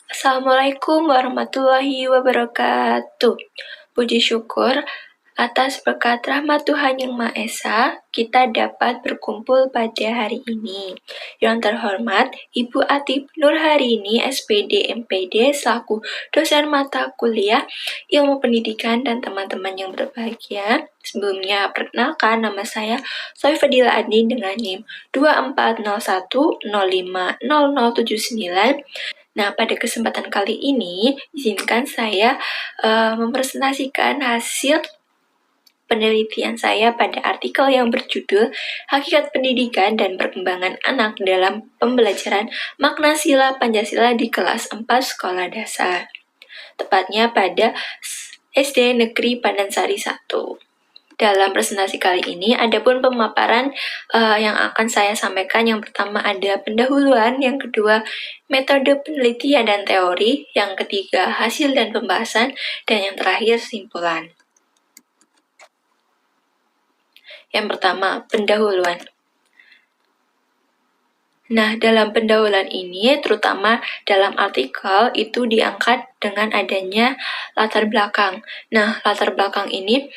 Assalamualaikum warahmatullahi wabarakatuh. Puji syukur atas berkat rahmat Tuhan Yang Maha Esa, kita dapat berkumpul pada hari ini. Yang terhormat, Ibu Atip Nurharini, SPD MPD, selaku dosen mata kuliah Ilmu Pendidikan dan teman-teman yang berbahagia. Sebelumnya, perkenalkan nama saya Sofi Fadila Adni dengan NIM 2401050079. Nah, pada kesempatan kali ini, izinkan saya mempresentasikan hasil penelitian saya pada artikel yang berjudul Hakikat Pendidikan dan Perkembangan Anak dalam Pembelajaran Makna Sila Pancasila di Kelas 4 Sekolah Dasar. Tepatnya pada SD Negeri Pandansari 1. Dalam presentasi kali ini, ada pun pemaparan yang akan saya sampaikan. Yang pertama ada pendahuluan, yang kedua metode penelitian dan teori, yang ketiga hasil dan pembahasan, dan yang terakhir simpulan. Yang pertama, pendahuluan. Nah, dalam pendahuluan ini, terutama dalam artikel, itu diangkat dengan adanya latar belakang. Nah, latar belakang ini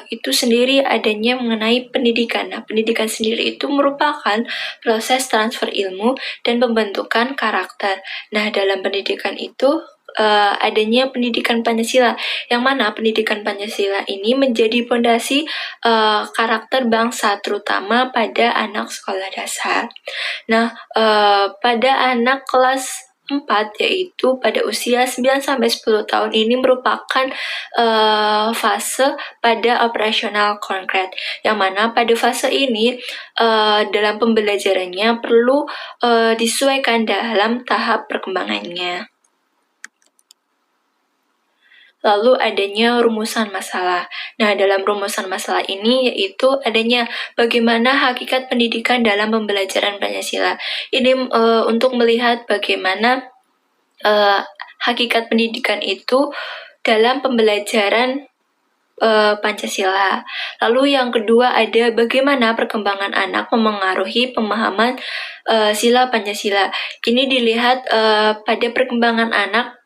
itu sendiri adanya mengenai pendidikan. Nah, pendidikan sendiri itu merupakan proses transfer ilmu dan pembentukan karakter. Nah, dalam pendidikan itu adanya pendidikan Pancasila, yang mana pendidikan Pancasila ini menjadi fondasi karakter bangsa, terutama pada anak sekolah dasar. Nah, pada anak kelas 4, yaitu pada usia 9-10 tahun ini merupakan fase pada operasional konkret, yang mana pada fase ini dalam pembelajarannya perlu disesuaikan dalam tahap perkembangannya. Lalu adanya rumusan masalah. Nah, dalam rumusan masalah ini yaitu adanya bagaimana hakikat pendidikan dalam pembelajaran Pancasila. Ini untuk melihat bagaimana hakikat pendidikan itu dalam pembelajaran Pancasila. Lalu yang kedua ada bagaimana perkembangan anak memengaruhi pemahaman sila Pancasila. Ini dilihat pada perkembangan anak,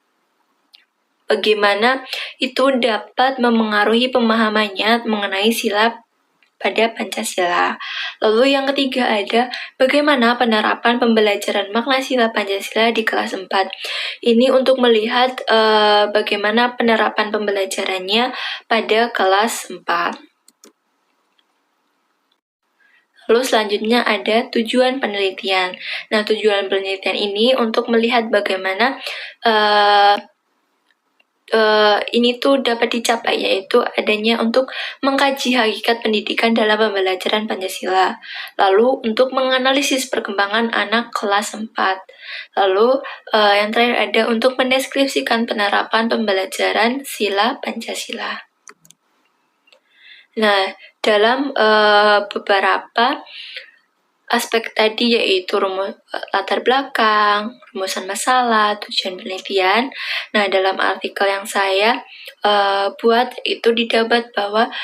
bagaimana itu dapat memengaruhi pemahamannya mengenai sila pada Pancasila. Lalu yang ketiga ada bagaimana penerapan pembelajaran makna sila Pancasila di kelas 4. Ini untuk melihat bagaimana penerapan pembelajarannya pada kelas 4. Lalu selanjutnya ada tujuan penelitian. Nah, tujuan penelitian ini untuk melihat bagaimana ini tuh dapat dicapai, yaitu adanya untuk mengkaji hakikat pendidikan dalam pembelajaran Pancasila, lalu untuk menganalisis perkembangan anak kelas 4, lalu yang terakhir ada untuk mendeskripsikan penerapan pembelajaran sila Pancasila. Nah, dalam beberapa aspek tadi, yaitu latar belakang, rumusan masalah, tujuan penelitian. Nah, dalam artikel yang saya buat itu didapat bahwa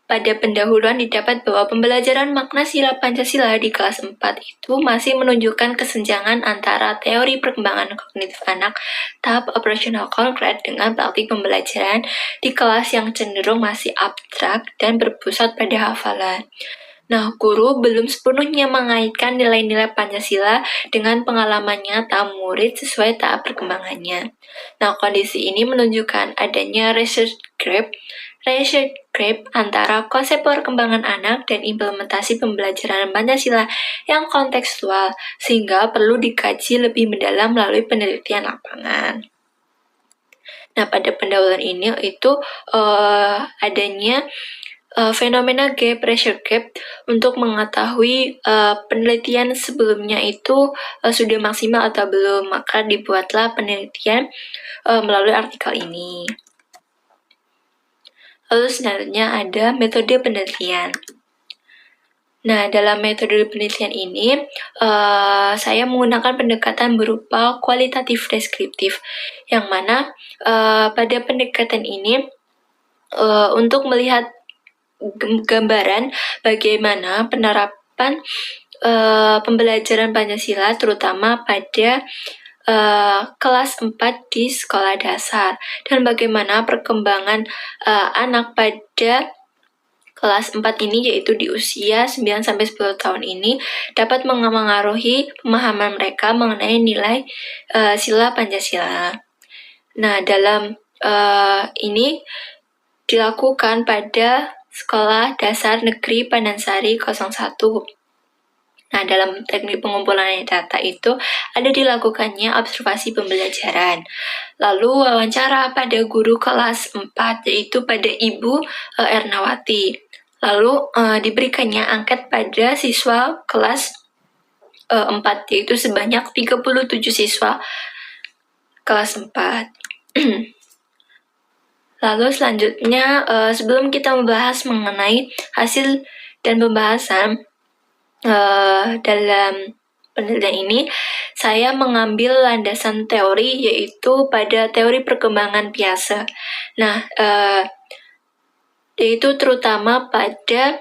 pada pendahuluan didapat bahwa pembelajaran makna sila Pancasila di kelas 4 itu masih menunjukkan kesenjangan antara teori perkembangan kognitif anak tahap operasional konkret dengan praktik pembelajaran di kelas yang cenderung masih abstrak dan berpusat pada hafalan. Nah, guru belum sepenuhnya mengaitkan nilai-nilai Pancasila dengan pengalaman nyata murid sesuai tahap perkembangannya. Nah, kondisi ini menunjukkan adanya research gap antara konsep perkembangan anak dan implementasi pembelajaran Pancasila yang kontekstual, sehingga perlu dikaji lebih mendalam melalui penelitian lapangan. Nah, pada pendahuluan ini itu adanya fenomena gap, pressure gap, untuk mengetahui penelitian sebelumnya itu sudah maksimal atau belum, maka dibuatlah penelitian melalui artikel ini. Lalu selanjutnya ada metode penelitian. Nah, dalam metode penelitian ini, saya menggunakan pendekatan berupa kualitatif deskriptif, yang mana pada pendekatan ini untuk melihat gambaran bagaimana penerapan pembelajaran Pancasila, terutama pada kelas 4 di sekolah dasar, dan bagaimana perkembangan anak pada kelas 4 ini, yaitu di usia 9-10 tahun ini, dapat mengaruhi pemahaman mereka mengenai nilai sila Pancasila. Nah, dalam ini dilakukan pada Sekolah Dasar Negeri Pandansari 01. Nah, dalam teknik pengumpulan data itu ada dilakukannya observasi pembelajaran. Lalu wawancara pada guru kelas 4, yaitu pada Ibu Ernawati. Lalu diberikannya angket pada siswa kelas 4, yaitu sebanyak 37 siswa kelas 4. Lalu selanjutnya, sebelum kita membahas mengenai hasil dan pembahasan dalam penelitian ini, saya mengambil landasan teori, yaitu pada teori perkembangan biasa. Nah, yaitu terutama pada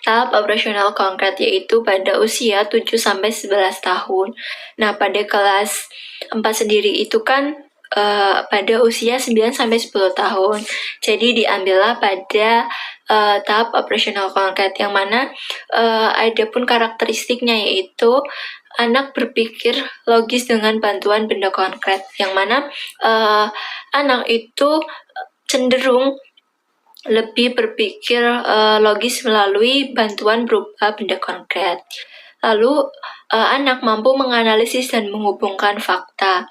tahap operasional konkret, yaitu pada usia 7-11 tahun. Nah, pada kelas 4 sendiri itu kan pada usia 9-10 tahun. Jadi diambillah pada tahap operasional konkret, yang mana ada pun karakteristiknya, yaitu anak berpikir logis dengan bantuan benda konkret, yang mana anak itu cenderung lebih berpikir logis melalui bantuan berupa benda konkret. Lalu anak mampu menganalisis dan menghubungkan fakta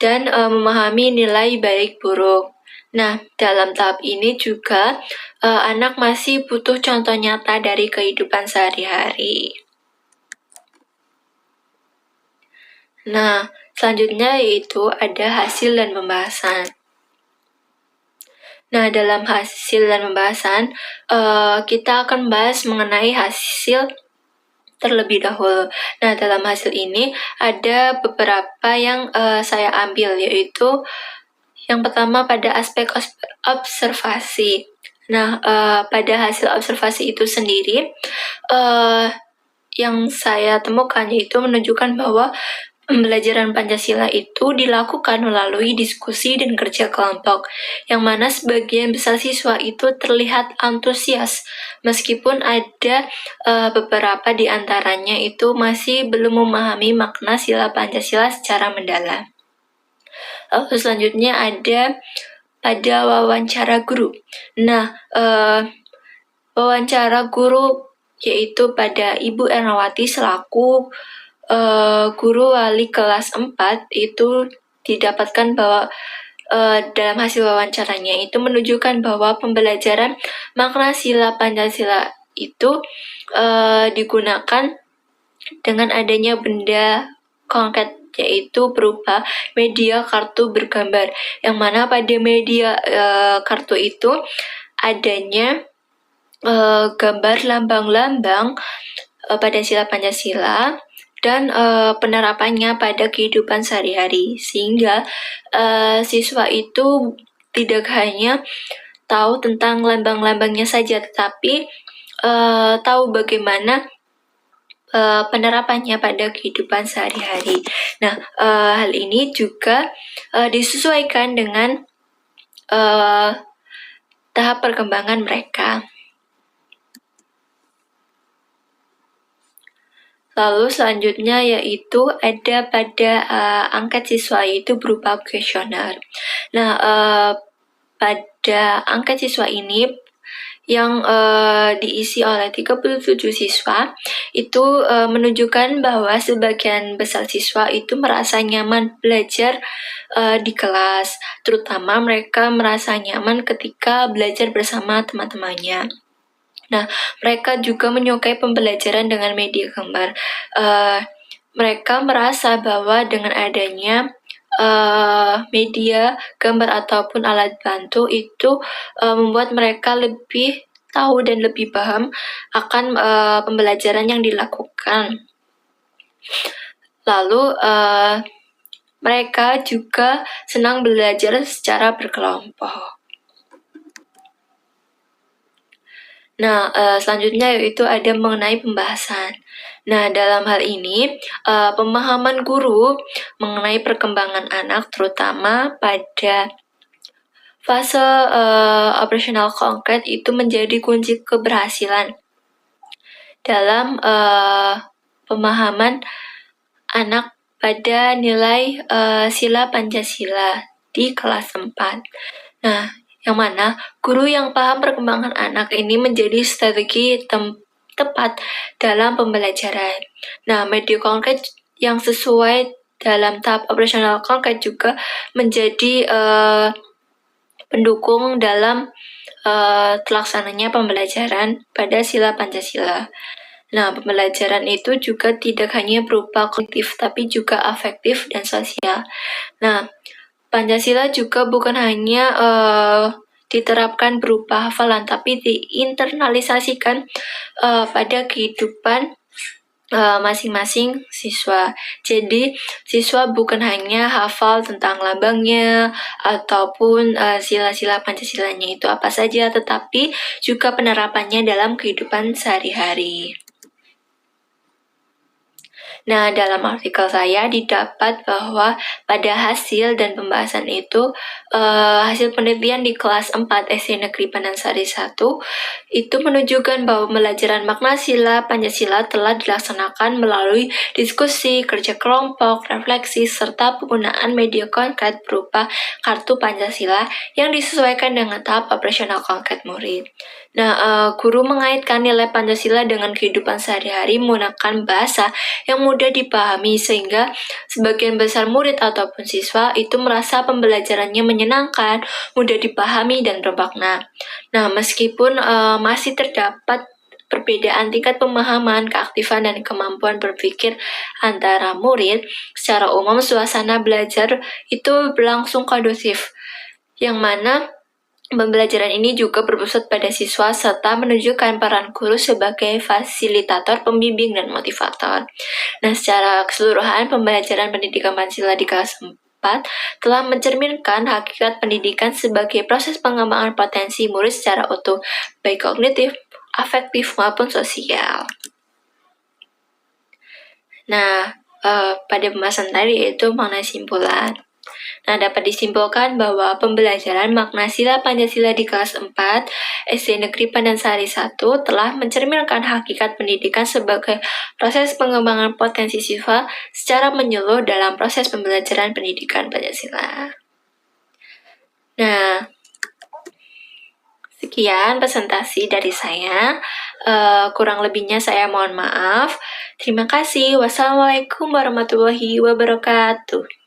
dan memahami nilai baik buruk. Nah, dalam tahap ini juga anak masih butuh contoh nyata dari kehidupan sehari-hari. Nah, selanjutnya yaitu ada hasil dan pembahasan. Nah, dalam hasil dan pembahasan, kita akan bahas mengenai hasil terlebih dahulu. Nah, dalam hasil ini ada beberapa yang saya ambil, yaitu yang pertama pada aspek observasi. Nah, pada hasil observasi itu sendiri, yang saya temukan yaitu menunjukkan bahwa pembelajaran Pancasila itu dilakukan melalui diskusi dan kerja kelompok, yang mana sebagian besar siswa itu terlihat antusias, meskipun ada beberapa di antaranya itu masih belum memahami makna sila Pancasila secara mendalam. Lalu selanjutnya ada pada wawancara guru. Nah, wawancara guru yaitu pada Ibu Ernawati selaku guru wali kelas 4 itu didapatkan bahwa dalam hasil wawancaranya itu menunjukkan bahwa pembelajaran makna sila Pancasila itu digunakan dengan adanya benda konkret, yaitu berupa media kartu bergambar, yang mana pada media kartu itu adanya gambar lambang-lambang pada sila Pancasila dan penerapannya pada kehidupan sehari-hari, sehingga siswa itu tidak hanya tahu tentang lambang-lambangnya saja, tetapi tahu bagaimana penerapannya pada kehidupan sehari-hari. Nah, hal ini juga disesuaikan dengan tahap perkembangan mereka. Lalu selanjutnya yaitu ada pada angket siswa, yaitu berupa kuesioner. Nah, pada angket siswa ini yang diisi oleh 37 siswa itu menunjukkan bahwa sebagian besar siswa itu merasa nyaman belajar di kelas, terutama mereka merasa nyaman ketika belajar bersama teman-temannya. Nah, mereka juga menyukai pembelajaran dengan media gambar. Mereka merasa bahwa dengan adanya media gambar ataupun alat bantu itu membuat mereka lebih tahu dan lebih paham akan pembelajaran yang dilakukan. Lalu mereka juga senang belajar secara berkelompok. Nah, selanjutnya yaitu ada mengenai pembahasan. Nah, dalam hal ini, pemahaman guru mengenai perkembangan anak terutama pada fase operasional konkret itu menjadi kunci keberhasilan dalam pemahaman anak pada nilai sila Pancasila di kelas 4. Nah, yang mana guru yang paham perkembangan anak ini menjadi strategi tepat dalam pembelajaran. Nah, media konkret yang sesuai dalam tahap operasional konkret juga menjadi pendukung dalam terlaksananya pembelajaran pada sila Pancasila. Nah, pembelajaran itu juga tidak hanya berupa kognitif, tapi juga afektif dan sosial. Nah, Pancasila juga bukan hanya diterapkan berupa hafalan, tapi diinternalisasikan pada kehidupan masing-masing siswa. Jadi, siswa bukan hanya hafal tentang lambangnya ataupun sila-sila Pancasilanya itu apa saja, tetapi juga penerapannya dalam kehidupan sehari-hari. Nah, dalam artikel saya didapat bahwa pada hasil dan pembahasan itu, hasil penelitian di kelas 4 SD Negeri Pandansari 1 itu menunjukkan bahwa pembelajaran makna sila Pancasila telah dilaksanakan melalui diskusi, kerja kelompok, refleksi, serta penggunaan media konkret berupa kartu Pancasila yang disesuaikan dengan tahap operasional konkret murid. Nah, guru mengaitkan nilai Pancasila dengan kehidupan sehari-hari menggunakan bahasa yang mudah dipahami sehingga sebagian besar murid ataupun siswa itu merasa pembelajarannya menyenangkan, mudah dipahami dan bermakna. Nah, meskipun masih terdapat perbedaan tingkat pemahaman, keaktifan, dan kemampuan berpikir antara murid, secara umum suasana belajar itu berlangsung kondusif, yang mana pembelajaran ini juga berpusat pada siswa serta menunjukkan peran guru sebagai fasilitator, pembimbing, dan motivator. Nah, secara keseluruhan, pembelajaran pendidikan Pancasila di kelas 4 telah mencerminkan hakikat pendidikan sebagai proses pengembangan potensi murid secara utuh, baik kognitif, afektif, maupun sosial. Nah, pada pembahasan tadi itu mengenai simpulan. Nah, dapat disimpulkan bahwa pembelajaran makna sila Pancasila di kelas 4 SD Negeri Pandansari 1 telah mencerminkan hakikat pendidikan sebagai proses pengembangan potensi siswa secara menyeluruh dalam proses pembelajaran pendidikan Pancasila. Nah, sekian presentasi dari saya. Kurang lebihnya saya mohon maaf. Terima kasih. Wassalamualaikum warahmatullahi wabarakatuh.